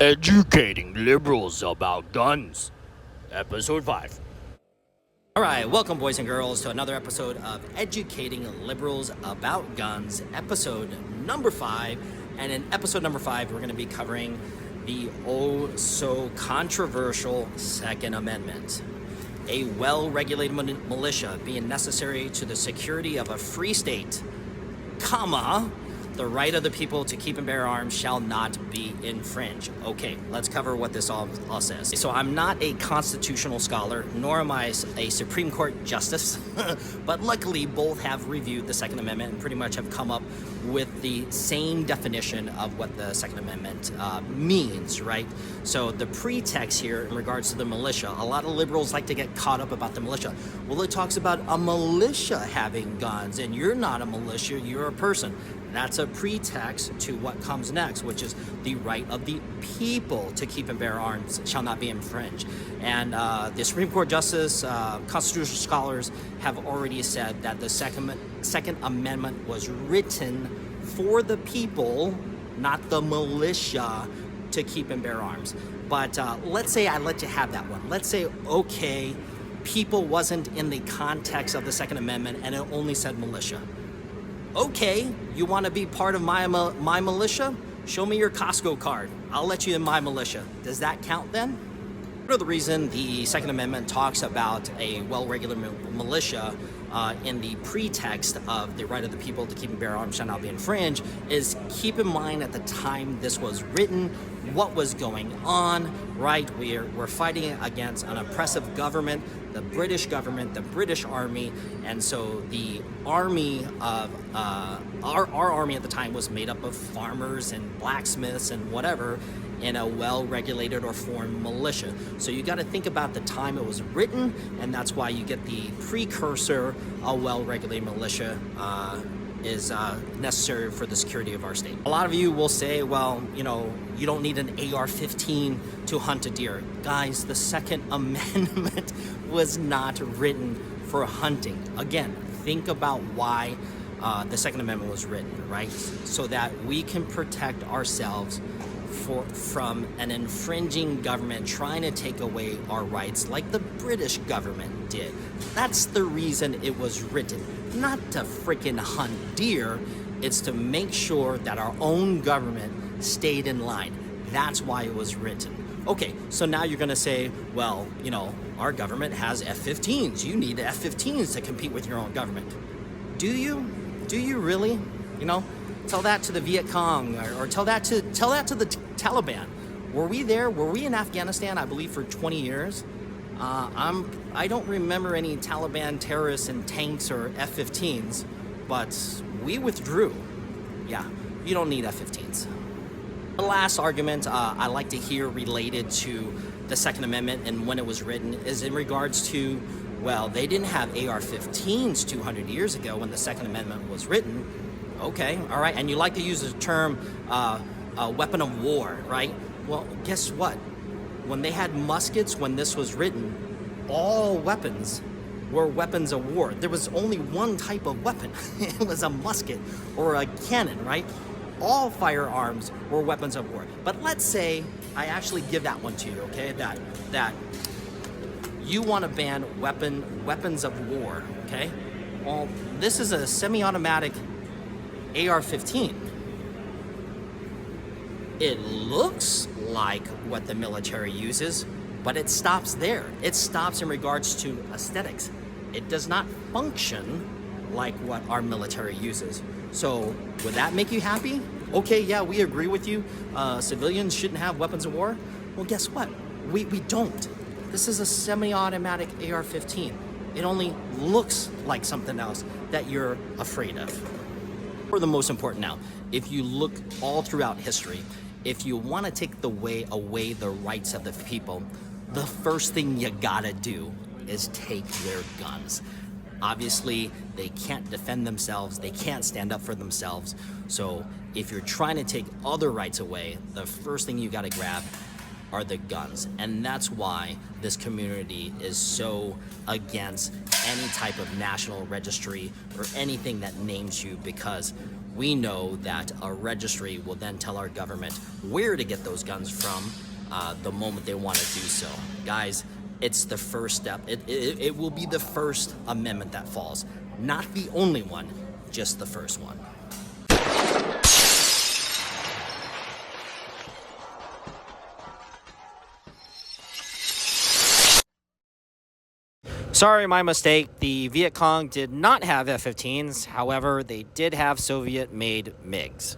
Educating liberals about guns. Episode 5. All right, welcome, boys and girls, to another episode of Educating Liberals About Guns, episode number 5. And in episode number 5, we're going to be covering the oh so controversial Second Amendment. A well-regulated militia being necessary to the security of a free state, comma, the right of the people to keep and bear arms shall not be infringed. Okay, let's cover what this all says. So I'm not a constitutional scholar, nor am I a Supreme Court justice, but luckily both have reviewed the Second Amendment and pretty much have come up with the same definition of what the Second Amendment means, right? So the pretext here in regards to the militia, a lot of liberals like to get caught up about the militia. Well, it talks about a militia having guns, and you're not a militia, you're a person. That's a pretext to what comes next, which is the right of the people to keep and bear arms shall not be infringed. And the Supreme Court justice, constitutional scholars have already said that the Second Amendment was written for the people, not the militia, to keep and bear arms. But let's say I let you have that one. Let's say, okay, people wasn't in the context of the Second Amendment and it only said militia. Okay, you want to be part of my militia? Show me your Costco card. I'll let you in my militia. Does that count then? Part of the reason the Second Amendment talks about a well-regulated militia in the pretext of the right of the people to keep and bear arms shall not be infringed is keep in mind at the time this was written, what was going on, right? We're fighting against an oppressive government, the British government, the British Army, and so the army of our army at the time was made up of farmers and blacksmiths and whatever in a well-regulated or formed militia. So you got to think about the time it was written, and that's why you get the precursor, a well-regulated militia is necessary for the security of our state. A lot of you will say, well, you know, you don't need an AR-15 to hunt a deer. Guys, the Second Amendment was not written for hunting. Again, think about why the Second Amendment was written, right? So that we can protect ourselves from an infringing government trying to take away our rights like the British government did. That's the reason it was written. Not to freaking hunt deer, it's to make sure that our own government stayed in line. That's why it was written. Okay, so now you're gonna say, well, you know, our government has F-15s. You need F-15s to compete with your own government. Do you? Do you really? You know? Tell that to the Viet Cong, or tell that to the Taliban. Were we there? Were we in Afghanistan? I believe for 20 years. I don't remember any Taliban terrorists in tanks or F-15s, but we withdrew. Yeah, you don't need F-15s. The last argument I like to hear related to the Second Amendment and when it was written is in regards to, well, they didn't have AR-15s 200 years ago when the Second Amendment was written. Okay, all right, and you like to use the term weapon of war, right? Well, guess what? When they had muskets when this was written, all weapons were weapons of war. There was only one type of weapon. It was a musket or a cannon, right? All firearms were weapons of war. But let's say I actually give that one to you, okay? That you want to ban weapons of war, okay? Well, this is a semi-automatic AR-15. It looks like what the military uses, but it stops there. It stops in regards to aesthetics. It does not function like what our military uses. So would that make you happy? Okay, yeah, we agree with you. Civilians shouldn't have weapons of war. Well, guess what? We don't. This is a semi-automatic AR-15. It only looks like something else that you're afraid of. For the most important now, if you look all throughout history, if you want to take away the rights of the people, the first thing you gotta do is take their guns. Obviously, they can't defend themselves, they can't stand up for themselves. So if you're trying to take other rights away, the first thing you gotta grab are the guns. And that's why this community is so against any type of national registry or anything that names you, because we know that a registry will then tell our government where to get those guns from the moment they want to do so. Guys, it's the first step. It will be the first amendment that falls. Not the only one, just the first one. Sorry, my mistake. The Viet Cong did not have F-15s. However, they did have Soviet-made MiGs.